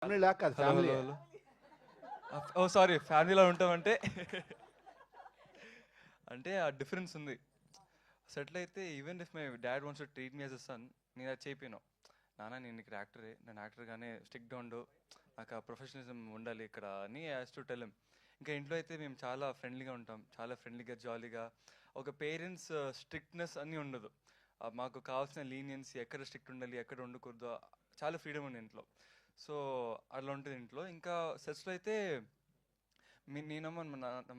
ఫ్యామిలీలా కాదు, ఫ్యామిలీ. ఓ సారీ, ఫ్యామిలీలో ఉంటామంటే అంటే ఆ డిఫరెన్స్ ఉంది. సెటిల్ అయితే even if my dad wants to treat me as a son, నేను అది చెప్పాను. నాన్న నేను ఇక్కడ యాక్టరే, నేను యాక్టర్గానే స్టిక్గా ఉండు, నాకు ఆ ప్రొఫెషనలిజం ఉండాలి ఇక్కడ అని యాజ్ టు టెల్ హిమ్. ఇంకా ఇంట్లో అయితే మేము చాలా ఫ్రెండ్లీగా ఉంటాం, చాలా ఫ్రెండ్లీగా జాలీగా. ఒక పేరెంట్స్ స్ట్రిక్ట్నెస్ అన్నీ ఉండదు. మాకు కావాల్సిన లీనియన్స్, ఎక్కడ స్ట్రిక్ట్ ఉండాలి ఎక్కడ ఉండకూడదు, చాలా ఫ్రీడమ్ ఉంది ఇంట్లో. సో అట్లా ఉంటుంది ఇంట్లో. ఇంకా సెట్స్లో అయితే నేనేమో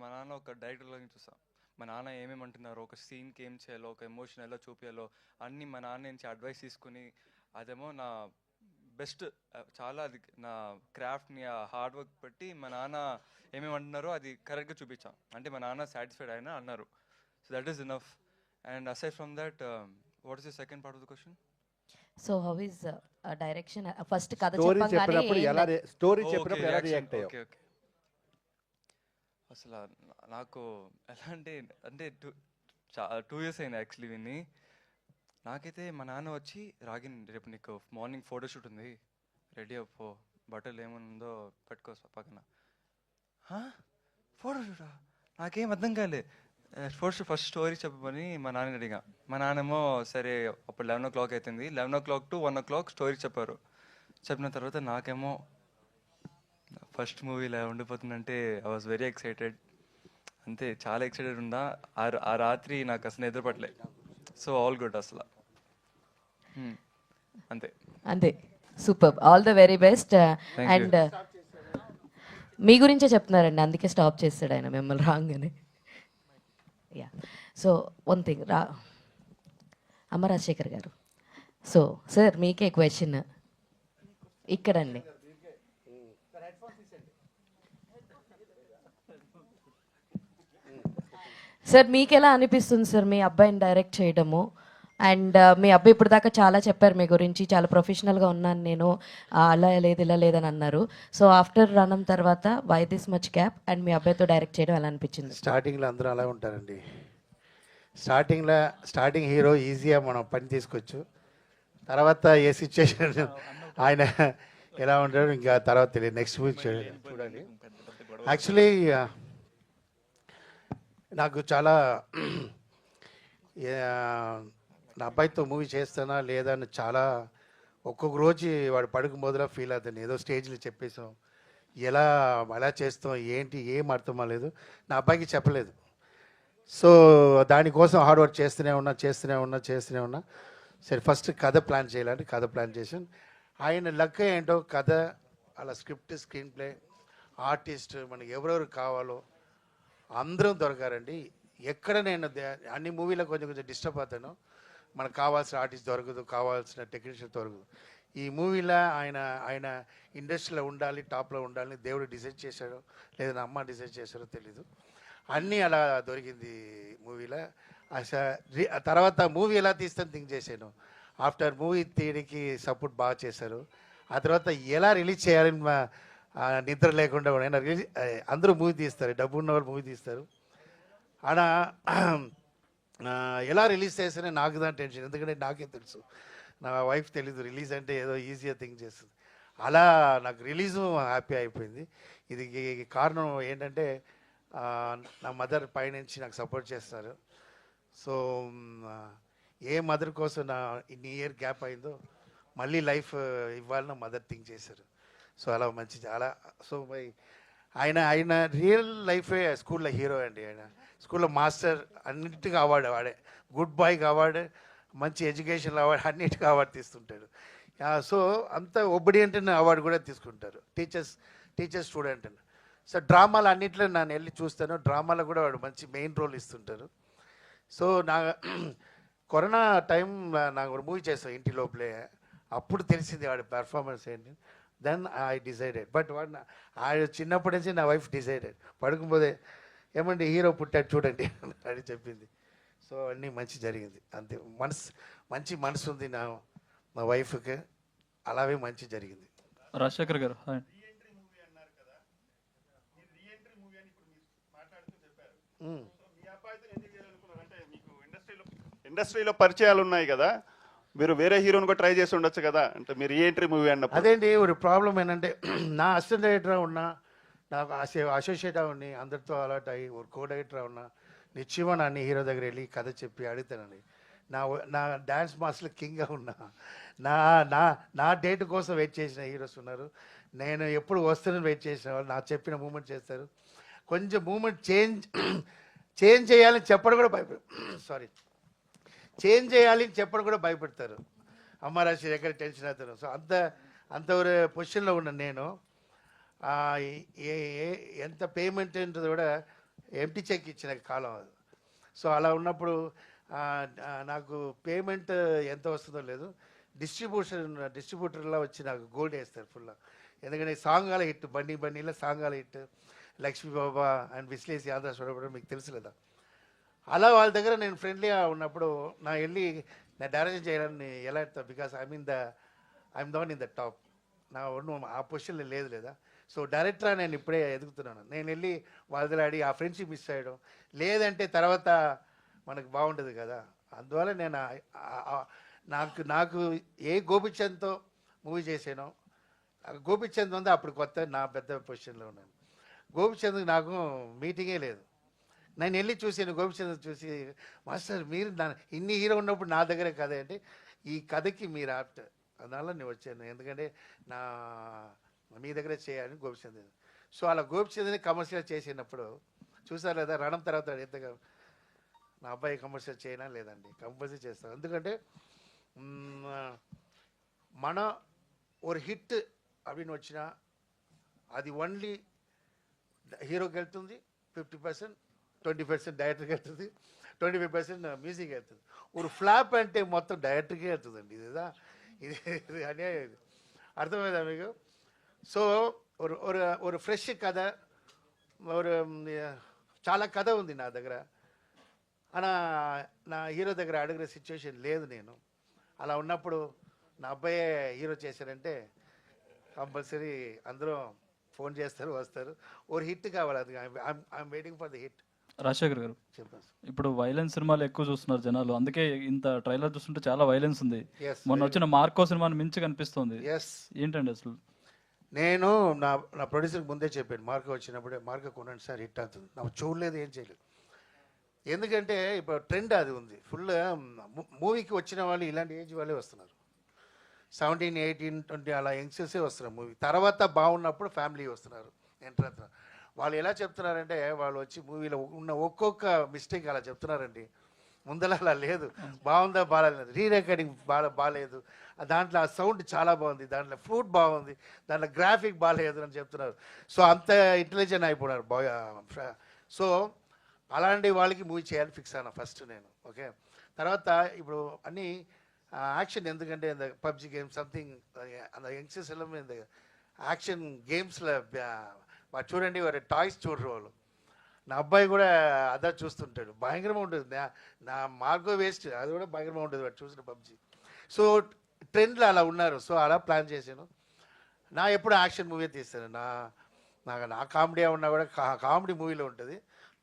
మా నాన్న ఒక డైరెక్టర్లో చూస్తాను. మా నాన్న ఏమేమి అంటున్నారో, ఒక సీన్కి ఏం చేయాలో, ఒక ఎమోషన్ ఎలా చూపించాలో అన్నీ మా నాన్న నుంచి అడ్వైస్ తీసుకుని, అదేమో నా బెస్ట్, చాలా అది నా క్రాఫ్ట్ని ఆ హార్డ్ వర్క్ బట్టి మా నాన్న ఏమేమి అంటున్నారో అది కరెక్ట్గా చూపించాం. అంటే మా నాన్న సాటిస్ఫైడ్ అయినా అన్నారు. So that is enough. And aside from that, what is the second part of the question? So how is direction first కథ స్టోరీ చెప్పగానే చెప్పినప్పుడు ఎలా స్టోరీ ఓకే, చెప్పినప్పుడు ఎలా రియాక్షన్. రియాక్ట్ అయ్యావు? Okay okay. అసలు నాకు ఎలా అంటే 2 years అయింది యాక్చువల్లీ విని. నాకైతే మా నాన్న వచ్చి, రాగిన్ రేపు నీకు మార్నింగ్ ఫోటోషూట్ ఉంది, రెడీ అవ్వు, బట్టలు ఏముందో పెట్టుకో పక్కన. ఫోటోషూటా? నాకేం అర్థం కాలే. ఫస్ట్ స్టోరీ చెప్పమని మా నాన్న అడిగా. మా నాన్నేమో సరే, అప్పుడు 11 o'clock అవుతుంది, 11 o'clock to 1 o'clock స్టోరీ చెప్పారు. చెప్పిన తర్వాత నాకేమో ఫస్ట్ మూవీ ఇలా ఉండిపోతుందంటే ఐ వాజ్ వెరీ ఎక్సైటెడ్. అంతే, చాలా ఎక్సైటెడ్ ఉందా. ఆ రాత్రి నాకు అసలు నిద్రపట్టలే. సో ఆల్ గుడ్ అసలు. అంతే అంతే. Super, all the very best. Thank you. And మీ గురించే చెప్తున్నారండి, అందుకే స్టాప్ చేస్తాడు ఆయన మిమ్మల్ని రాగానే. యా, సో వన్ థింగ్ అమ్మ రాజశేఖర్ గారు. సో సార్ మీకే క్వశ్చన్ ఇక్కడండి. సార్ మీకు ఎలా అనిపిస్తుంది సార్ మీ అబ్బాయిని డైరెక్ట్ చేయడము? అండ్ మీ అబ్బాయి ఇప్పుడు దాకా చాలా చెప్పారు మీ గురించి, చాలా ప్రొఫెషనల్గా ఉన్నాను నేను, అలా లేదు ఇలా లేదని అన్నారు. సో ఆఫ్టర్ రణం తర్వాత why this much gap, and మీ అబ్బాయితో డైరెక్ట్ చేయడం ఎలా అనిపించింది? స్టార్టింగ్లో అందరూ అలా ఉంటారండి. స్టార్టింగ్ హీరో ఈజీగా మనం పని తీసుకోవచ్చు. తర్వాత ఏ సిచ్యువేషన్ ఆయన ఎలా ఉంటాడో ఇంకా తర్వాత తెలియదు. నెక్స్ట్ వీక్ చూడాలి. యాక్చువల్లీ నాకు చాలా నా అబ్బాయితో మూవీ చేస్తానా లేదా అని చాలా ఒక్కొక్క రోజు వాడు పడుకు మొదల ఫీల్ అవుతాను. ఏదో స్టేజ్లో చెప్పేసాం, ఎలా చేస్తాం ఏంటి ఏం అర్థం అవ్వలేదు, నా అబ్బాయికి చెప్పలేదు. సో దానికోసం హార్డ్ వర్క్ చేస్తూనే ఉన్నా. సరే ఫస్ట్ కథ ప్లాన్ చేయాలంటే కథ ప్లాన్ చేసాను. ఆయన లక్ ఏంటో కథ, అలా స్క్రిప్ట్, స్క్రీన్ ప్లే, ఆర్టిస్ట్, మనకి ఎవరెవరు కావాలో అందరం దొరకారండి. ఎక్కడ నేను అన్ని మూవీలో కొంచెం డిస్టర్బ్ అవుతాను. మనకు కావాల్సిన ఆర్టిస్ట్ దొరకదు, కావాల్సిన టెక్నీషియన్ దొరకదు. ఈ మూవీలో ఆయన ఇండస్ట్రీలో ఉండాలి, టాప్లో ఉండాలని దేవుడు డిసైడ్ చేశాడో లేదా నా అమ్మ డిసైడ్ చేశారో తెలీదు, అన్నీ అలా దొరికింది మూవీలో. తర్వాత మూవీ ఎలా తీస్తాను థింక్ చేశాను. ఆఫ్టర్ మూవీ తీయడానికి సపోర్ట్ బాగా చేశారు. ఆ తర్వాత ఎలా రిలీజ్ చేయాలని నిద్ర లేకుండా అందరూ మూవీ తీస్తారు, డబ్బు ఉన్నవాళ్ళు మూవీ తీస్తారు. అలా ఎలా రిలీజ్ చేస్తేనే నాకు దాని టెన్షన్, ఎందుకంటే నాకే తెలుసు, నా వైఫ్ తెలీదు రిలీజ్ అంటే ఏదో ఈజీగా థింక్ చేస్తుంది. అలా నాకు రిలీజు హ్యాపీ అయిపోయింది. ఇది కారణం ఏంటంటే నా మదర్ పైనుంచి నాకు సపోర్ట్ చేస్తారు. సో ఏ మదర్ కోసం నా ఇన్ని ఇయర్ గ్యాప్ అయిందో మళ్ళీ లైఫ్ ఇవ్వాలని మదర్ థింక్ చేశారు. సో అలా మంచిది అలా. సో ఆయన రియల్ లైఫే స్కూల్లో హీరో అండి. ఆయన స్కూల్లో మాస్టర్, అన్నిటికీ అవార్డు వాడే, గుడ్ బాయ్కి అవార్డు, మంచి ఎడ్యుకేషన్ అవార్డు, అన్నిటికీ అవార్డు తీస్తుంటాడు. సో అంత ఒబిడియంట్ అవార్డు కూడా తీసుకుంటారు టీచర్ స్టూడెంట్ అని. సో డ్రామాలు అన్నింటిలో నన్ను వెళ్ళి చూస్తాను, డ్రామాలో కూడా వాడు మంచి మెయిన్ రోల్ ఇస్తుంటారు. సో కరోనా టైం నాకు ఒక మూవీ చేస్తాను ఇంటి లోపలే, అప్పుడు తెలిసింది వాడి పెర్ఫార్మెన్స్ ఏంటి. Then I decided. బట్ వాడు చిన్నప్పటి నుంచి నా వైఫ్ డిసైడెడ్, పడుకుపోతే ఏమండి హీరో పుట్టాడు చూడండి అని చెప్పింది. సో అన్నీ మంచి జరిగింది అంతే. మంచి మనసు ఉంది మా వైఫ్కి, అలాగే మంచి జరిగింది. రాజశేఖర్ గారు ఇండస్ట్రీలో పరిచయాలు ఉన్నాయి కదా, మీరు వేరే హీరోని కూడా ట్రై చేసి ఉండొచ్చు కదా, అంటే మీరు ఈ ఎంట్రీ మూవీ అన్నప్పుడు. అదేంటి ఒక ప్రాబ్లం ఏంటంటే నా అసిస్టెంట్ డైరెక్టర్ ఉన్నా, నాకు అసోసియేట్ ఉన్ని అందరితో అలర్ట్ అయ్యి ఒక కో డైరెక్టర్ ఉన్నా నిశ్చయమా అన్ని హీరో దగ్గర వెళ్ళి కథ చెప్పి అడుగుతానండి. నా డ్యాన్స్ మాస్టర్ కింగ్గా ఉన్నా, నా నా నా డేట్ కోసం వెయిట్ చేసిన హీరోస్ ఉన్నారు. నేను ఎప్పుడు వస్తానని వెయిట్ చేసిన వాళ్ళు నాకు చెప్పిన మూమెంట్ చేస్తారు. కొంచెం మూమెంట్ చేంజ్ చేయాలని చెప్పడం కూడా చేంజ్ చేయాలి అని చెప్పడం కూడా భయపెడతారు. అమ్మారాశి ఎక్కడ టెన్షన్ అవుతారు. సో అంత ఒక పొజిషన్లో ఉన్నాను నేను. ఎంత పేమెంట్ ఉంటుంది కూడా ఎంటీ చెక్ ఇచ్చిన కాలం అది. సో అలా ఉన్నప్పుడు నాకు పేమెంట్ ఎంత వస్తుందో లేదు, డిస్ట్రిబ్యూటర్లా వచ్చి నాకు గోల్డ్ వేస్తారు ఫుల్. ఎందుకంటే సాంగ్ అలా హిట్, బండిలో సాంగ్ అలా హిట్, లక్ష్మీ బాబా అండ్ విశ్లేష్ యాదవ్ చూడడం మీకు తెలుసు కదా. అలా వాళ్ళ దగ్గర నేను ఫ్రెండ్లీగా ఉన్నప్పుడు నా వెళ్ళి నా డైరెక్షన్ చేయాలని ఎలా ఎడతా, because I'm the one in the top. నా ఆ పొజిషన్లో లేదు లేదా. సో డైరెక్టర్ నేను ఇప్పుడే ఎదుగుతున్నాను. నేను వెళ్ళి వాళ్ళ దగ్గర అడిగి ఆ ఫ్రెండ్షిప్ మిస్ చేయడం లేదంటే తర్వాత మనకు బాగుంటుంది కదా. అందువల్ల నేను నాకు ఏ గోపిచంద్తో మూవీ చేశానో, గోపిచంద్ ఉంది అప్పుడు కొత్త, నా పెద్ద పొజిషన్లో ఉన్నాను. గోపిచంద్కి నాకు మీటింగే లేదు. నేను వెళ్ళి చూసాను గోపిచంద్ర చూసి, మాస్టర్ మీరు ఇన్ని హీరో ఉన్నప్పుడు నా దగ్గరే కథ అంటే, ఈ కథకి మీరు ఆప్ట్, అందువల్ల నేను వచ్చాను, ఎందుకంటే మీ దగ్గరే చేయాలని గోపిచంద్ర. సో అలా గోపిచంద్రని కమర్షియల్ చేసినప్పుడు చూసారు లేదా, రణం తర్వాత ఎంతగా నా అబ్బాయి కమర్షియల్ చేయనా లేదండి, కంపల్సరీ చేస్తాను. ఎందుకంటే మన ఒక హిట్ అవిని వచ్చినా అది ఓన్లీ హీరోకి వెళ్తుంది 50%, 20% డైరెక్టర్కి వెళ్తుంది, 25% మ్యూజిక్ వెళ్తుంది. ఒక ఫ్లాప్ అంటే మొత్తం డైరెక్టర్కే వెళ్తుందండి. ఇది అనేది అర్థమైందా మీకు? సో ఒక ఫ్రెష్ కథ, చాలా కథ ఉంది నా దగ్గర, నా హీరో దగ్గర అడిగిన సిచ్యువేషన్ లేదు నేను. అలా ఉన్నప్పుడు నా అబ్బాయే హీరో చేశారంటే కంపల్సరీ అందరూ ఫోన్ చేస్తారు, వస్తారు. ఒక హిట్ కావాలి, అది I'm waiting for the hit. Rajasekhar గారు, చెప్పండి. ఇప్పుడు వైలెన్స్ సినిమాలు ఎక్కువ చూస్తున్నారు జనాలు, అందుకే ఇంత ట్రైలర్ చూస్తుంటే చాలా వైలెన్స్ ఉంది. మొన్న వచ్చిన మార్కో సినిమాని మించి కనిపిస్తుంది. ఏంటండి అసలు? నేను నా ప్రొడ్యూసర్కి ముందే చెప్పాను, మార్కో వచ్చినప్పుడే మార్కో కొనండి సార్, హిట్ అవుతుంది. నాకు చూడలేదు, ఏం చేయలేదు. ఎందుకంటే ఇప్పుడు ట్రెండ్ అది ఉంది ఫుల్. మూవీకి వచ్చిన వాళ్ళు ఇలాంటి ఏజ్ వాళ్ళే వస్తున్నారు, 17, 18, 20 అలా యంగ్స్టర్సే వస్తున్నారు మూవీ. తర్వాత బాగున్నప్పుడు ఫ్యామిలీ వస్తున్నారు, ఎంటర్ అవుతున్నారు. వాళ్ళు ఎలా చెప్తున్నారంటే, వాళ్ళు వచ్చి మూవీలో ఉన్న ఒక్కొక్క మిస్టేక్ అలా చెప్తున్నారండి. ముందర అలా లేదు, బాగుందా బాగాలేదు, రీ రికార్డింగ్ బాగాలేదు, దాంట్లో ఆ సౌండ్ చాలా బాగుంది, దాంట్లో ఫ్లూట్ బాగుంది, దాంట్లో గ్రాఫిక్ బాగాలేదు అని చెప్తున్నారు. సో అంత ఇంటెలిజెంట్ అయిపోయినారు సో అలాంటి వాళ్ళకి మూవీ చేయాలని ఫిక్స్ అయ్యాను ఫస్ట్ నేను. ఓకే, తర్వాత ఇప్పుడు అన్నీ యాక్షన్, ఎందుకంటే இந்த పబ్జి గేమ్ సంథింగ్ அந்த యంగ్స్టర్స్ ఎல்லாம் இந்த యాక్షన్ గేమ్స్లో చూడండి, వారి టాయ్స్ చూడరు వాళ్ళు. నా అబ్బాయి కూడా అదా చూస్తుంటాడు, భయంకరంగా ఉంటుంది. నా మార్గో వేస్ట్, అది కూడా భయంకరంగా ఉంటుంది వాడు చూసిన పబ్జి. సో ట్రెండ్లో అలా ఉన్నారు. సో అలా ప్లాన్ చేశాను. నా ఎప్పుడు యాక్షన్ మూవీ తీస్తాను. నా కామెడీ ఉన్నా కూడా కామెడీ మూవీలో ఉంటుంది,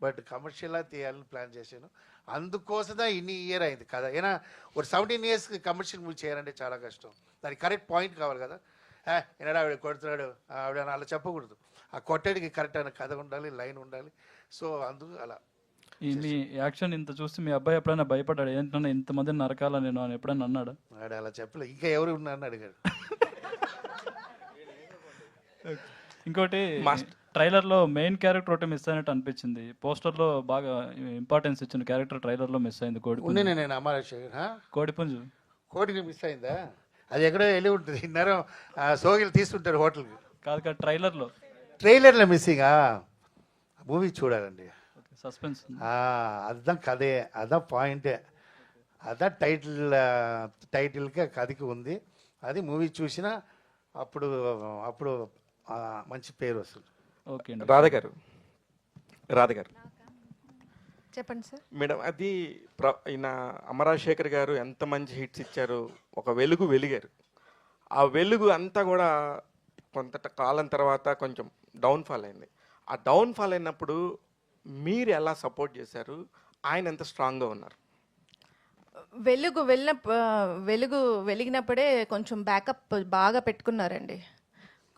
బట్ కమర్షియల్గా తీయాలని ప్లాన్ చేశాను. అందుకోసమే ఇన్ని ఇయర్ అయింది కదా. ఏనా ఒక 17 ఇయర్స్కి కమర్షియల్ మూవీ చేయాలంటే చాలా కష్టం. దానికి కరెక్ట్ పాయింట్ కావాలి కదా. ఏనాడు ఆవిడ కొడుతున్నాడు, ఆవిడ అలా చెప్పకూడదు. ఆ కొట్టడికి కరెక్ట్ అయిన కథ ఉండాలి, లైన్ ఉండాలి. సో అందుకు అలా. మీ యాక్షన్ ఇంత చూసి మీ అబ్బాయి ఎప్పుడైనా భయపడ్డాడు, ఏంటన్నా ఇంతమందిని నరకాల నేను అని ఎప్పుడైనా అన్నాడా? ఆడ అలా చెప్పలేదు, ఇంకా ఎవరు ఉన్నారని అడిగాడు. ఇంకోటి, ట్రైలర్లో మెయిన్ క్యారెక్టర్ ఒకటి మిస్ అయినట్టు అనిపించింది. పోస్టర్లో బాగా ఇంపార్టెన్స్ ఇచ్చిన క్యారెక్టర్ ట్రైలర్లో మిస్ అయింది. నేను అమరాశేఖర్ కోడిపుంజు. కోడికి మిస్ అయిందా? అది ఎక్కడో వెళ్ళి ఉంటుంది, ఇన్నరం సోగిలు తీసుకుంటారు హోటల్కి. కాదు ట్రైలర్లో మిస్సింగా. మూవీ చూడాలండి, సస్పెన్స్. అதான் కథే, అதான் పాయింటే, అదా టైటిల్గా కథకి ఉంది. అది మూవీ చూసినా అప్పుడు మంచి పేరు వస్తుంది. ఓకే అండి. రాధ గారు చెప్పండి సార్. మేడం, అది ఈయన అమరాశేఖర్ గారు ఎంత మంచి హిట్స్ ఇచ్చారు, ఒక వెలిగారు. ఆ వెలుగు అంతా కూడా కొంత కాలం తర్వాత కొంచెం డౌన్ఫాల్ అయింది. ఆ డౌన్ఫాల్ అయినప్పుడు మీరు ఎలా సపోర్ట్ చేశారు, ఆయన ఎంత స్ట్రాంగ్గా ఉన్నారు? వెలుగు వెలిగినప్పుడే కొంచెం బ్యాకప్ బాగా పెట్టుకున్నారండి.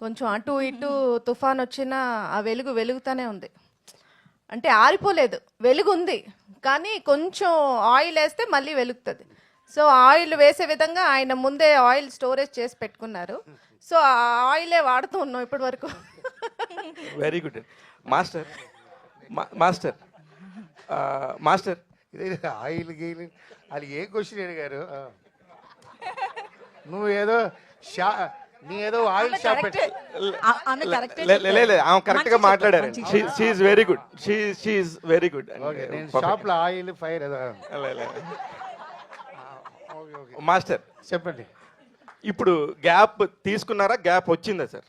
కొంచెం అటు ఇటు తుఫాన్ వచ్చినా ఆ వెలుగుతానే ఉంది. అంటే ఆరిపోలేదు, వెలుగు ఉంది, కానీ కొంచెం ఆయిల్ వేస్తే మళ్ళీ వెలుగుతుంది. సో ఆయిల్ వేసే విధంగా ఆయన ముందే ఆయిల్ స్టోరేజ్ చేసి పెట్టుకున్నారు. సో ఆ ఆయిలే వాడుతూ ఉన్నాం ఇప్పటి వరకు. Very good master. Master master ఇదే ఆయిల్ గీలు అది ఏ క్వశ్చన్ అడిగారు? నువ్వు ఏదో నీ ఏదో ఆయిల్ షాప్ పెట్టి ఆమె కరెక్ట్ గా మాట్లాడారు. She very good, she very good. Okay, నేను షాప్లో ఆయిల్ ఫైర్ ఏదో. మాస్టర్ చెప్పండి. ఇప్పుడు గ్యాప్ తీసుకున్నారా, గ్యాప్ వచ్చిందా సార్?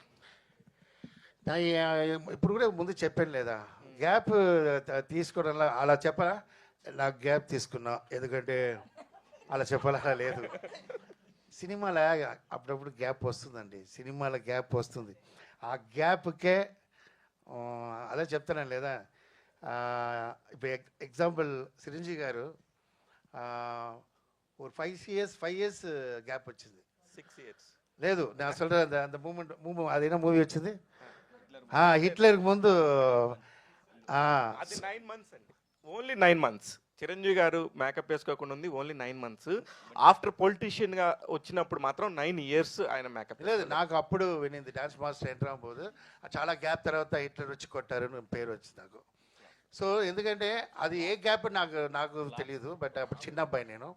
ఇప్పుడు కూడా ముందు చెప్పాను లేదా, గ్యాప్ తీసుకోవడం అలా చెప్పరా? నాకు గ్యాప్ తీసుకున్నా ఎందుకంటే అలా చెప్పాలా? లేదు, సినిమాలో అప్పుడప్పుడు గ్యాప్ వస్తుందండి, సినిమాలో గ్యాప్ వస్తుంది. ఆ గ్యాప్కే అదే చెప్తాను లేదా. ఇప్పుడు ఎగ్జాంపుల్ చిరంజీవి గారు 5 years గ్యాప్ వచ్చింది. 6 years లేదు, నేను అసలు అంత మూమెంట్ అదేనా మూవీ వచ్చింది హిట్లర్కి ముందు. అది 9 months అండి, ఓన్లీ 9 months. చిరంజీవి గారు మేకప్ వేసుకోకుండా ఉంది ఓన్లీ 9 months. ఆఫ్టర్ పొలిటీషియన్ గా వచ్చినప్పుడు మాత్రం 9 years ఆయన మేకప్. లేదు, నాకు అప్పుడు వినింది డాన్స్ మాస్టర్ ఎంటర్ అవ్వబోదు, చాలా గ్యాప్ తర్వాత హిట్లర్ వచ్చి కొట్టారు పేరు వచ్చింది నాకు. సో ఎందుకంటే అది ఏ గ్యాప్ నాకు తెలియదు, బట్ అప్పుడు చిన్న అబ్బాయి నేను.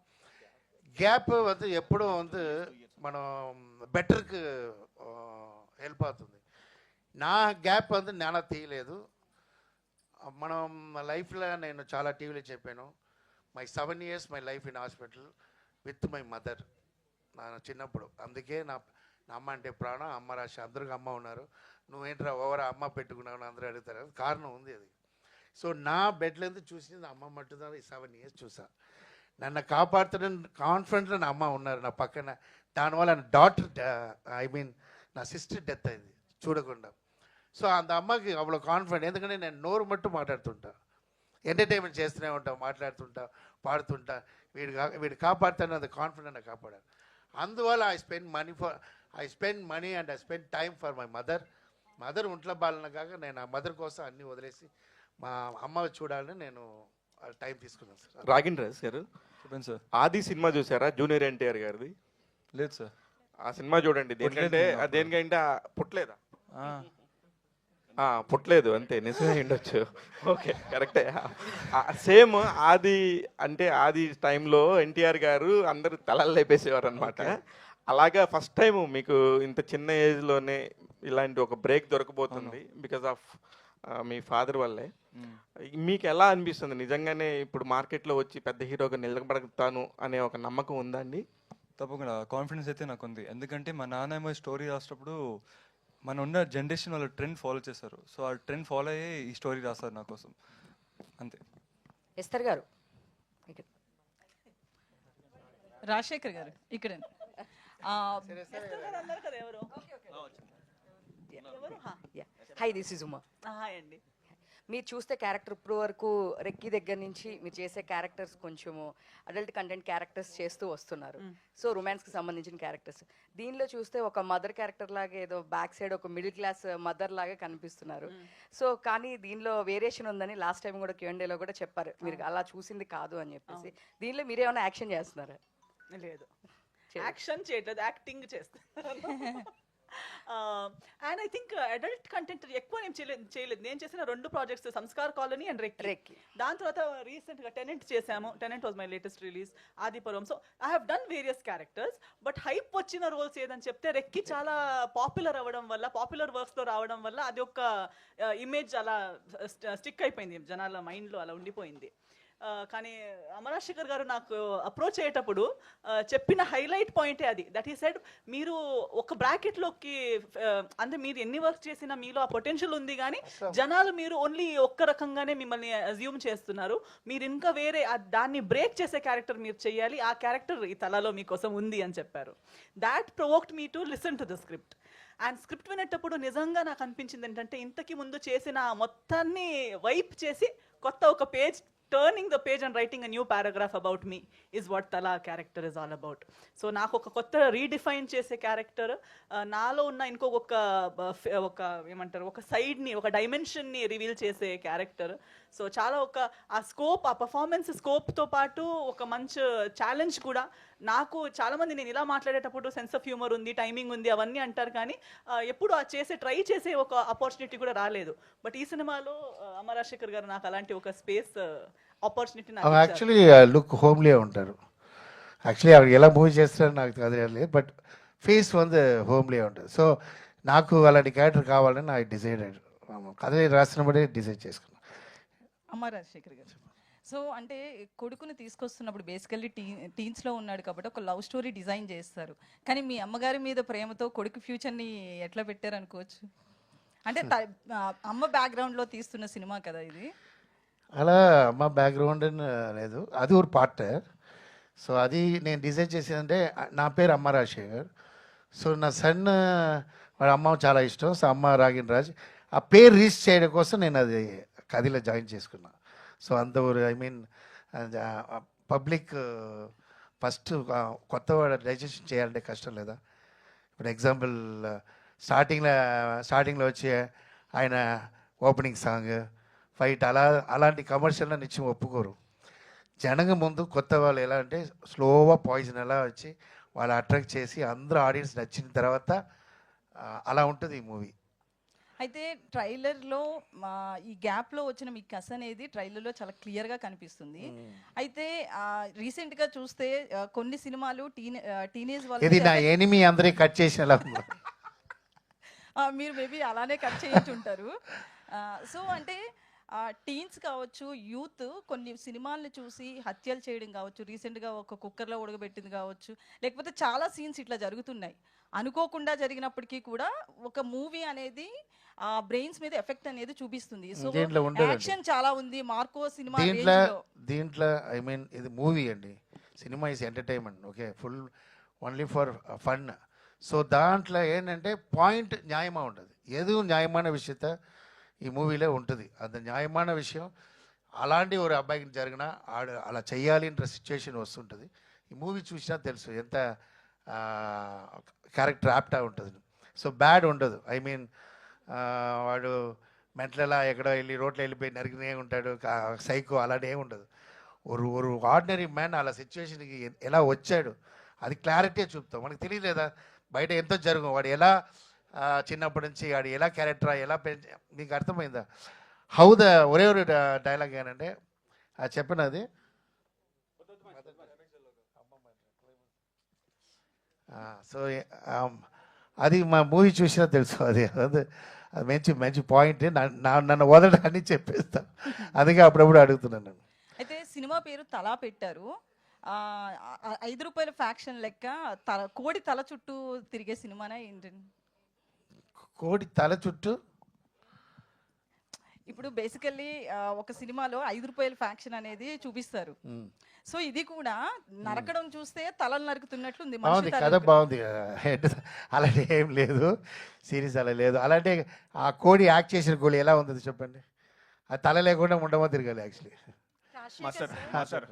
గ్యాప్ வந்து ఎప్పుడూ வந்து మనం బెటర్కి హెల్ప్ అవుతుంది. నా గ్యాప్ வந்து నేను తీయలేదు. మనం లైఫ్లో నేను చాలా టీవీలో చెప్పాను, my 7 years my life in hospital with my mother. నా చిన్నప్పుడు అందుకే నా అమ్మ అంటే ప్రాణం, అమ్మ రాశి. అందరికి అమ్మ ఉన్నారు, నువ్వేంట్రా ఓవరా అమ్మ పెట్టుకున్నావు అందరూ అడుగుతారు, కారణం ఉంది అది. సో నా బెడ్లో చూసింది అమ్మ మట్టుదా 7 years చూసా. నన్ను కాపాడుతున్న కాన్ఫిడెంట్లో నా అమ్మ ఉన్నారు నా పక్కన. దానివల్ల నా డాటర్ నా సిస్టర్ డెత్ అయింది చూడకుండా. సో అంత అమ్మకి అவ்வளோ కాన్ఫిడెంట్, ఎందుకంటే నేను నోరు మట్టు మాట్లాడుతుంటా, ఎంటర్టైన్మెంట్ చేస్తూనే ఉంటా, మాట్లాడుతుంటా, పాడుతుంటా. వీడు కాపాడుతాను, అది కాన్ఫిడెంట్ నాకు కాపాడాను. అందువల్ల I spend money and I spend time for my mother ఒంట్లో బాలన కాక నేను ఆ మదర్ కోసం అన్నీ వదిలేసి మా అమ్మ చూడాలని నేను టైం తీసుకున్నాను సార్. రాగిన్ గారు చెప్పండి సార్. ఆది సినిమా చూసారా, జూనియర్ ఎన్టీఆర్ గారిది? లేదు సార్. ఆ సినిమా చూడండి. దేనికంటే పుట్టలేదా? పుట్టలేదు అంతే, నిజమే ఉండొచ్చు. ఓకే, కరెక్టే. సేమ్ ఆది అంటే ఆది టైంలో ఎన్టీఆర్ గారు అందరూ తలలు లేపేసేవారు అనమాట. అలాగా ఫస్ట్ టైం మీకు ఇంత చిన్న ఏజ్లోనే ఇలాంటి ఒక బ్రేక్ దొరకబోతుంది బికాజ్ ఆఫ్ మీ ఫాదర్ వల్లే. మీకు ఎలా అనిపిస్తుంది నిజంగానే ఇప్పుడు మార్కెట్లో వచ్చి పెద్ద హీరోగా నిలబడతాను అనే ఒక నమ్మకం ఉందా అండి? తప్పకుండా కాన్ఫిడెన్స్ అయితే నాకు ఉంది. ఎందుకంటే మా నాన్న స్టోరీ రాసేటప్పుడు మన ఉన్న జనరేషన్ వాళ్ళు ట్రెండ్ ఫాలో చేశారు. సో ఆ ట్రెండ్ ఫాలో అయ్యే ఈ స్టోరీ రాస్తారు నా కోసం, అంతే. ఎస్తర్ గారు రాజశేఖర్ గారు ఇక్కడ high, this is Uma. Hi అండి. మీరు చూస్తే క్యారెక్టర్ ఇప్పుడు వరకు రెక్కి దగ్గర నుంచి మీరు చేసే క్యారెక్టర్స్ కొంచెము అడల్ట్ కంటెంట్ క్యారెక్టర్స్ చేస్తూ వస్తున్నారు. సో రొమాన్స్కి సంబంధించిన క్యారెక్టర్స్ దీనిలో చూస్తే ఒక మదర్ క్యారెక్టర్ లాగా ఏదో బ్యాక్ సైడ్ ఒక మిడిల్ క్లాస్ మదర్ లాగా కనిపిస్తున్నారు. సో కానీ దీనిలో వేరియేషన్ ఉందని లాస్ట్ టైం కూడా Q&Aలో కూడా చెప్పారు, మీరు అలా చూసింది కాదు అని చెప్పేసి. దీనిలో మీరేమైనా యాక్షన్ చేస్తున్నారా? లేదు, యాక్షన్ చేయట్లేదు, యాక్టింగ్ చేస్తాను. And I think adult content ఎక్కువ నేను చేయలేదు. నేను చేసిన 2 projects, Sanskar colony and recce. దాని తర్వాత రీసెంట్గా టెనెంట్ చేశాము. Tenant was my latest release, Adipuram. So I have done various characters, but hype వచ్చిన రోల్స్ ఏదని చెప్తే రెక్కి చాలా పాపులర్ అవ్వడం వల్ల, పాపులర్ వర్క్స్లో రావడం వల్ల అది ఒక ఇమేజ్ అలా స్టిక్ అయిపోయింది, జనాల మైండ్లో అలా ఉండిపోయింది. కానీ అమరాశేఖర్ గారు నాకు అప్రోచ్ అయ్యేటప్పుడు చెప్పిన హైలైట్ పాయింటే అది. దట్ ఈ సెడ్, మీరు ఒక బ్రాకెట్లోకి అంటే మీరు ఎన్ని వర్క్ చేసినా మీలో ఆ పొటెన్షియల్ ఉంది, కానీ జనాలు మీరు ఓన్లీ ఒక్క రకంగానే మిమ్మల్ని అజ్యూమ్ చేస్తున్నారు. మీరు ఇంకా వేరే దాన్ని బ్రేక్ చేసే క్యారెక్టర్ మీరు చేయాలి, ఆ క్యారెక్టర్ ఈ తలలో మీకోసం ఉంది అని చెప్పారు. That provoked me to listen to the script. And script వినేటప్పుడు నిజంగా నాకు అనిపించింది ఏంటంటే, ఇంతకు ముందు చేసిన మొత్తాన్ని వైప్ చేసి కొత్త ఒక page turning the page and writing a new paragraph about me is what Tala character is all about. So నాకు ఒక కొత్త రీడిఫైన్ చేసే క్యారెక్టర్, నాలో ఉన్న ఒక ఏమంటారు, ఒక సైడ్ని, ఒక డైమెన్షన్ని రివీల్ చేసే క్యారెక్టర్. సో చాలా ఆ స్కోప్, ఆ పర్ఫార్మెన్స్ స్కోప్తో పాటు ఒక మంచి ఛాలెంజ్ కూడా. నాకు చాలామంది నేను ఇలా మాట్లాడేటప్పుడు సెన్స్ ఆఫ్ హ్యూమర్ ఉంది, టైమింగ్ ఉంది అవన్నీ అంటారు, కానీ ఎప్పుడు ట్రై చేసే ఒక ఆపర్చునిటీ కూడా రాలేదు. బట్ ఈ సినిమాలో అమ్మ రాజశేఖర్ గారు నాకు అలాంటి ఒక స్పేస్, ఆపర్చునిటీ నాకు యాక్చువల్లీ లుక్ హోమ్లీగా ఉంటారు. యాక్చువల్లీ ఆవిడ ఎలా మూవీ చేస్తారో నాకు తెలియలేదు, బట్ ఫేస్ హోమ్లీగా ఉంటుంది. సో నాకు అలాంటి క్యారెక్టర్ కావాలని నాకు డిసైడెడ్, కథ రాసినప్పుడే డిసైడ్ చేసుకున్నాను. అమ్మ రాజశేఖర్ గారు, సో అంటే కొడుకుని తీసుకొస్తున్నప్పుడు బేసికల్లీ టీన్స్లో ఉన్నాడు కాబట్టి ఒక లవ్ స్టోరీ డిజైన్ చేస్తారు, కానీ మీ అమ్మగారి మీద ప్రేమతో కొడుకు ఫ్యూచర్ని ఎట్లా పెట్టారు అనుకోవచ్చు? అంటే అమ్మ బ్యాక్గ్రౌండ్లో తీస్తున్న సినిమా కదా ఇది. అలా అమ్మ బ్యాక్గ్రౌండ్ లేదు, అది ఒక పార్ట్. సో అది నేను డిజైన్ చేసేదంటే, నా పేరు అమ్మ రాజశేఖర్. సో నా సన్ వాళ్ళ అమ్మ చాలా ఇష్టం. సో అమ్మ రాగిన్ రాజ్, ఆ పేరు రీచ్ చేయడం కోసం నేను అది కథలో జాయిన్ చేసుకున్నా. సో అంత ఐ మీన్ పబ్లిక్ ఫస్ట్ కొత్త డైజెషన్ చేయాలంటే కష్టం లేదా? ఇప్పుడు ఎగ్జాంపుల్ స్టార్టింగ్లో వచ్చి ఆయన ఓపెనింగ్ సాంగ్, ఫైట్, అలాంటి కమర్షియల్లో నిత్యం ఒప్పుకోరు. జనంగా ముందు కొత్త వాళ్ళు ఎలా అంటే స్లోగా పాయిజన్ ఎలా వచ్చి వాళ్ళు అట్రాక్ట్ చేసి అందరూ ఆడియన్స్ నచ్చిన తర్వాత అలా ఉంటుంది ఈ మూవీ. అయితే ట్రైలర్లో ఈ గ్యాప్లో వచ్చిన మీ కస్ అనేది ట్రైలర్లో చాలా క్లియర్గా కనిపిస్తుంది. అయితే రీసెంట్గా చూస్తే కొన్ని సినిమాలు టీనేజ్ ఇది నా ఎనిమి అందరికీ కట్ చేసిన మీరు మేబీ అలానే కట్ చేయించుంటారు. సో అంటే టీన్స్ కావచ్చు, యూత్ కొన్ని సినిమాలను చూసి హత్యలు చేయడం కావచ్చు, రీసెంట్గా ఒక కుక్కర్లో ఉడకబెట్టింది కావచ్చు, లేకపోతే చాలా సీన్స్ ఇట్లా జరుగుతున్నాయి. అనుకోకుండా జరిగినప్పటికీ కూడా ఒక మూవీ అనేది ఆ బ్రెయిన్స్ మీద ఎఫెక్ట్ అనేది చూపిస్తుంది. సో యాక్షన్ చాలా ఉంది మార్కో సినిమా దీంట్లో. ఐ మీన్ ఇది మూవీ అండి, cinema is entertainment, okay, full only for fun. So దాంట్లో ఏంటంటే పాయింట్ న్యాయமாக ఉంటుంది, ఏదో న్యాయమైన విషయత ఈ మూవీలో ఉంటుంది. అది న్యాయమైన విషయం. అలాంటి ఒక అబ్బాయికి జరిగిన అలా చెయ్యాలి అనే సిచ్యువేషన్ వస్తుంటుంది. ఈ మూవీ చూసినా తెలుసు ఎంత క్యారెక్టర్ యాప్టా ఉంటుంది. సో బ్యాడ్ ఉండదు. ఐ మీన్ వాడు మెంటలలా ఎక్కడో వెళ్ళి రోడ్లో వెళ్ళిపోయి నరికినే ఉంటాడు, సైకో, అలాంటి ఏమి ఉండదు. ఒక ఆర్డినరీ మ్యాన్ అలా సిచ్యువేషన్కి ఎలా వచ్చాడు అది క్లారిటీ చూపుతాం. మనకు తెలియలేదా బయట ఎంతో జరుగు, వాడు ఎలా చిన్నప్పటి నుంచి వాడు ఎలా క్యారెక్టర్ ఎలా మీకు అర్థమైందా? హౌ ద ఒరే డైలాగ్ ఏంటంటే చెప్పినది, సో అది మా మూవీ చూసినా తెలుసు. అది మంచి మంచి పాయింట్. నన్ను వదలడాన్ని చెప్పేస్తాను, అందుకే అప్పుడప్పుడు అడుగుతున్నాను నేను. అయితే సినిమా పేరు తలా పెట్టారు. 5 రూపాయల ఫ్యాక్షన్ లెక్క కోడి తల చుట్టూ తిరిగే సినిమానా ఏంటండి? కోడి తల చుట్టూ ఇప్పుడు బేసికల్లీ ఒక సినిమాలో 5 రూపాయల ఫ్యాక్షన్ అనేది చూపిస్తారు. సో ఇది కూడా నరకడం చూస్తే తలలు నరుకుతున్నట్లుంది. బాగుంది, కథ బాగుంది. అలాంటి ఏం లేదు, సిరీస్ అలా లేదు. అలాంటి ఆ కోడి యాక్ట్ చేసిన కోడి ఎలా ఉంది చెప్పండి? ఆ తల లేకుండా ఉండమో తిరగాలి actually. Sir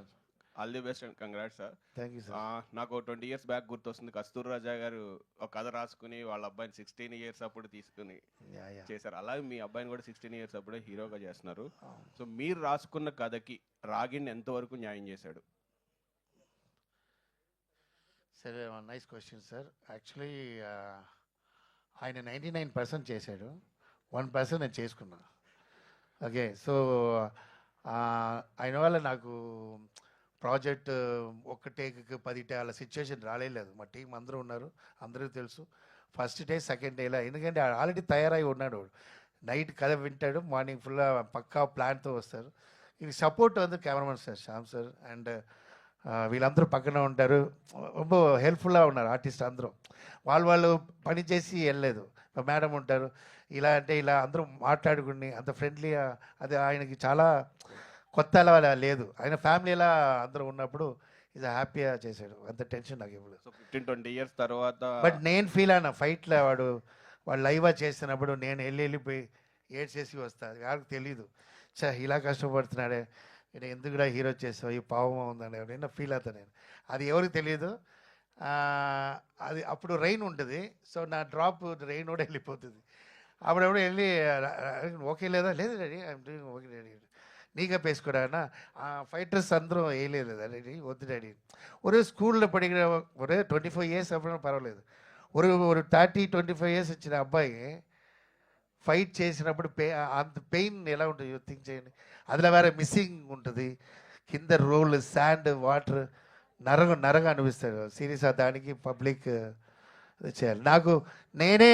all the best and congrats sir. Thank you sir. నాకు 20 years బ్యాక్ గుర్తొస్తుంది, కస్తూరి రాజా గారు ఒక కథ రాసుకుని వాళ్ళ అబ్బాయిని 16 years అప్పుడు తీసుకుని చేశారు. అలాగే మీ అబ్బాయిని కూడా 16 years అప్పుడే హీరోగా చేస్తున్నారు. సో మీరు రాసుకున్న కథకి రాగిణ్ ఎంతవరకు న్యాయం చేశాడు? సరే, నైస్ క్వశ్చన్ సార్. యాక్చువల్లీ ఆయన 99% చేశాడు, 1% నేను చేసుకున్నా. ఓకే, సో ఆయన వల్ల నాకు ప్రాజెక్ట్ ఒక్క టేక్కి 10 టే అలా సిచ్యువేషన్ రాలేదు. మా టీం అందరూ ఉన్నారు, అందరికీ తెలుసు. ఫస్ట్ డే సెకండ్ డేలా, ఎందుకంటే ఆల్రెడీ తయారై ఉన్నాడు. నైట్ కథ వింటాడు, మార్నింగ్ ఫుల్ పక్కా ప్లాన్తో వస్తారు. ఇది support cameramen sir Shyam sir and వీళ్ళందరూ పక్కన ఉంటారు, ரொம்ப హెల్ప్ఫుల్గా ఉన్నారు. ఆర్టిస్ట్ అందరూ వాళ్ళు పని చేసి వెళ్ళలేదు. మేడం ఉంటారు, ఇలా అంటే ఇలా అందరూ మాట్లాడుకుని అంత ఫ్రెండ్లీగా, అది ఆయనకి చాలా కొత్త అలా లేదు. ఆయన ఫ్యామిలీ ఎలా అందరూ ఉన్నప్పుడు ఇది హ్యాపీగా చేశాడు, అంత టెన్షన్ నాకు ఇవ్వలేదు. 15-20 years తర్వాత బట్ నేను ఫీల్ అయినా ఫైట్లో వాడు లైవ్గా చేస్తున్నప్పుడు నేను వెళ్ళిపోయి ఏడ్చేసి వస్తాను. వాళ్ళకి తెలీదు, ఇలా కష్టపడుతున్నాడే, నేను ఎందుకుడా హీరో చేసావు, ఈ పావం ఉందని ఎవరైనా ఫీల్ అవుతాను నేను. అది ఎవరికి తెలియదు. అది అప్పుడు రెయిన్ ఉంటుంది. సో నా డ్రాప్ రెయిన్ కూడా వెళ్ళిపోతుంది. అప్పుడప్పుడు వెళ్ళి ఓకే లేదా, లేదు daddy I'm doing okay daddy, నీగా పేసుకోడా ఫైటర్స్ అందరూ వేయలేదు డాడీ, వద్దు డాడీ. ఒరే స్కూల్లో పడిన ఒరే 24 years అప్పుడు పర్వాలేదు, ஒரு 30-25 years వచ్చిన అబ్బాయి ఫైట్ చేసినప్పుడు అంత పెయిన్ ఎలా ఉంటుంది థింక్ చేయండి. అందులో వేరే మిస్సింగ్ ఉంటుంది, కింద రోల్ శాండ్ వాటర్ నరగా అనిపిస్తాడు. సీరియస్గా దానికి పబ్లిక్ చేయాలి. నాకు నేనే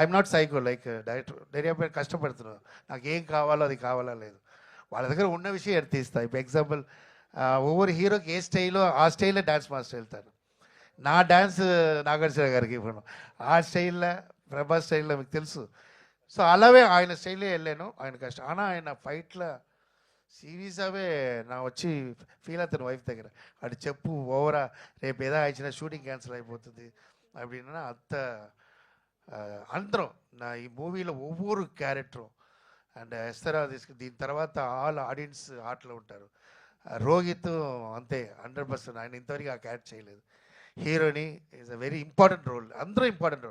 I'm not psycho like director కష్టపడుతున్నాను, నాకు ఏం కావాలో అది కావాలా లేదు, వాళ్ళ దగ్గర ఉన్న విషయం ఎడ తీస్తా. ఇప్పుడు ఎగ్జాంపుల్ ఒవ్వరు హీరోకి ఏ స్టైలో ఆ స్టైల్లో డ్యాన్స్ మాస్టర్ వెళ్తాను. నా డ్యాన్స్ నాగార్జున గారికి ఇవ్వను, ఆ స్టైల్లో ప్రభాస్ స్టైల్లో మీకు తెలుసు. సో అలాగే ఆయన స్టైల్లో వెళ్ళాను. ఆయన కష్టం ஆனால் ఆయన ఫైట్లో సీరియస్గావే నా వచ్చి ఫీల్ అవుతాను వైఫ్ దగ్గర, అటు చెప్పు ఓవరా రేపు ఏదో ఇచ్చిన షూటింగ్ క్యాన్సిల్ అయిపోతుంది அப்படின்னா అంత అందరం నా ఈ మూవీలో ఒవ్వరు క్యారెక్టరు అండ్ ఎస్తరా దీని తర్వాత ఆల్ ఆడియన్స్ హార్ట్లో ఉంటారు. రోహిత్ అంతే 100%, ఆయన ఇంతవరకు ఆ క్యారెక్టర్ చేయలేదు. హీరోని is a very important role, అందరూ ఇంపార్టెంట్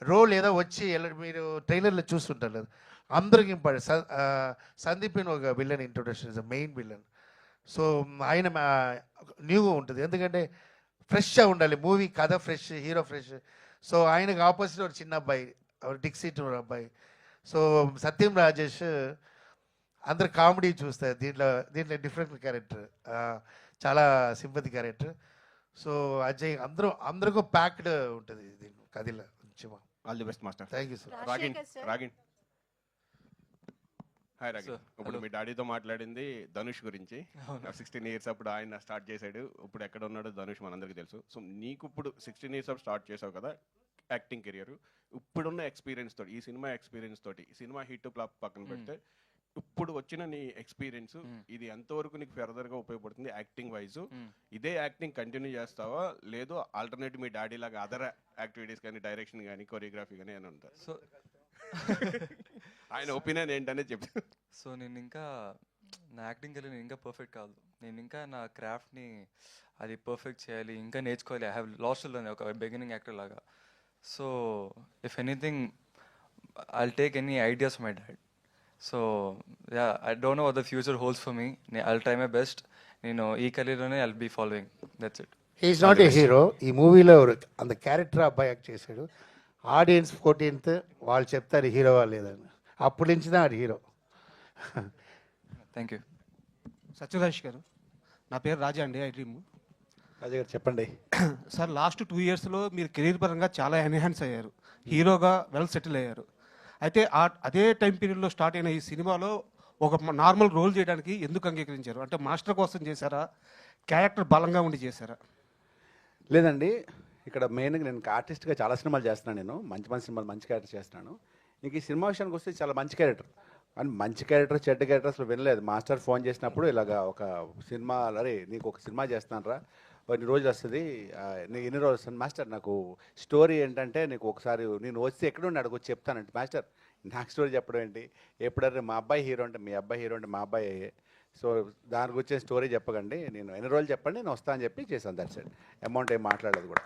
రోల్ ఏదో వచ్చి మీరు ట్రైలర్లో చూస్తుంటారు లేదు, అందరికి ఇంపార్టెంట్. సందీప్ అని ఒక villain introduction is a main villain. So ఆయన న్యూగా ఉంటుంది, ఎందుకంటే ఫ్రెష్గా ఉండాలి మూవీ, కథ ఫ్రెష్, హీరో ఫ్రెష్. సో ఆయనకు ఆపోజిట్ ఒక చిన్న అబ్బాయి డిక్సిట్ అబ్బాయి. సో సత్యం రాజేష్ అందరు కామెడీ చూస్తారు, దీంట్లో డిఫరెంట్ క్యారెక్టర్, చాలా సింపతి క్యారెక్టర్. సో అజయ్ అందరికీ ప్యాక్డ్ ఉంటుంది దీని కథలో. All the best master. Thank you sir. Ragin hi Ragin. ఇప్పుడు మీ డాడీతో మాట్లాడింది ధనుష్ గురించి. 16 years అప్పుడు ఆయన స్టార్ట్ చేశాడు, ఇప్పుడు ఎక్కడ ఉన్నాడో ధనుష్ మనందరికీ తెలుసు. సో నీకు ఇప్పుడు 16 years అప్పుడు స్టార్ట్ చేసావు కదా యాక్టింగ్ కెరియర్, ఇప్పుడున్న ఎక్స్పీరియన్స్ తోటి, ఈ సినిమా ఎక్స్పీరియన్స్ తోటి, ఈ సినిమా హిట్ ఫ్లాప్ పక్కన పెడితే ఇప్పుడు వచ్చిన నీ ఎక్స్పీరియన్స్ ఇది ఎంతవరకు నీకు ఫర్దర్గా ఉపయోగపడుతుంది యాక్టింగ్ వైజ్? ఇదే యాక్టింగ్ కంటిన్యూ చేస్తావా, లేదు ఆల్టర్నేట్ మీ డాడీ లాగా అదర్ యాక్టివిటీస్ కానీ, డైరెక్షన్ కానీ, కొరియోగ్రఫీ కానీ అని ఉంటా? సో ఆయన ఒపీనియన్ ఏంటనే చెప్పి. సో నేను ఇంకా నా యాక్టింగ్ వెళ్ళి నేను ఇంకా పర్ఫెక్ట్ కాదు, నేను ఇంకా నా క్రాఫ్ట్ని అది పర్ఫెక్ట్ చేయాలి, ఇంకా నేర్చుకోవాలి. ఐ హ్యావ్ లాస్ట్ ఒక బిగినింగ్ యాక్టర్ లాగా. So if anything I'll take any ideas my dad. So yeah, I don't know what the future holds for me. I'll try my best. నేను ఈ కెరీర్లోనే I'll be following, that's it. He's not a hero. ఈ మూవీలో అంత character అబ్బాయి act చేశాడు. Audience 14th వాళ్ళు చెప్తారు హీరో లేదని, అప్పటి నుంచి ఆడు హీరో. Thank you. సత్యరాజ్ గారు, నా పేరు రాజా అండి, ఐ డ్రీమ్. రాజా గారు చెప్పండి. సార్ లాస్ట్ 2 yearsలో మీరు కెరీర్ పరంగా చాలా ఎన్హాన్స్ అయ్యారు, హీరోగా వెల్ సెటిల్ అయ్యారు. అయితే అదే టైం పీరియడ్లో స్టార్ట్ అయిన ఈ సినిమాలో ఒక నార్మల్ రోల్ చేయడానికి ఎందుకు అంగీకరించారు? అంటే మాస్టర్ కోసం చేశారా, క్యారెక్టర్ బలంగా ఉండి చేశారా? లేదండి, ఇక్కడ మెయిన్గా నేను ఆర్టిస్ట్గా చాలా సినిమాలు చేస్తున్నాను, నేను మంచి మంచి సినిమాలు మంచి క్యారెక్టర్ చేస్తున్నాను. ఇంక ఈ సినిమా విషయానికి వస్తే చాలా మంచి క్యారెక్టర్, అని మంచి క్యారెక్టర్ చెడ్డ క్యారెక్టర్ అసలు వినలేదు. మాస్టర్ ఫోన్ చేసినప్పుడు ఇలాగా ఒక సినిమా, అరే నీకు ఒక సినిమా చేస్తాను రా, ఎన్ని రోజులు వస్తుంది, నీకు ఎన్ని రోజులు వస్తుంది మాస్టర్, నాకు స్టోరీ ఏంటంటే నీకు ఒకసారి నేను వస్తే ఎక్కడుండి అడుగు చెప్తానంటే, మాస్టర్ నాకు స్టోరీ చెప్పడం ఏంటి, ఎప్పుడైనా మా అబ్బాయి హీరో అంటే మీ అబ్బాయి హీరో అంటే మా అబ్బాయి, సో దాని గురించి స్టోరీ చెప్పకండి, నేను ఎన్ని రోజులు చెప్పండి నేను వస్తా అని చెప్పి చేశాను. దట్ సైడ్ అమౌంట్ ఏం మాట్లాడలేదు కూడా.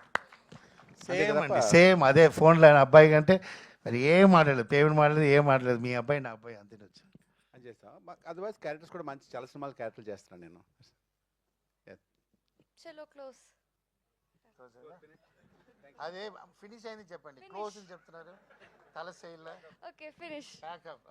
సేమ్ అండి, సేమ్ అదే ఫోన్లో అబ్బాయి కంటే మరి ఏం మాట్లాడలేదు, పేమెంట్ మాట్లాడలేదు, ఏం మాట్లాడలేదు, మీ అబ్బాయి నా అబ్బాయి అంతే వచ్చి అని చేస్తాం. అదర్వైజ్ క్యారెక్టర్స్ కూడా మంచి చాలా సినిమాలు క్యారెక్టర్లు చేస్తున్నాను నేను. చలో క్లోజ్. అదే ఫినిష్ అయింది చెప్పండి, క్లోజ్ అని చెప్తున్నారు తల స్టైల్లో. Okay finish. ప్యాకప్.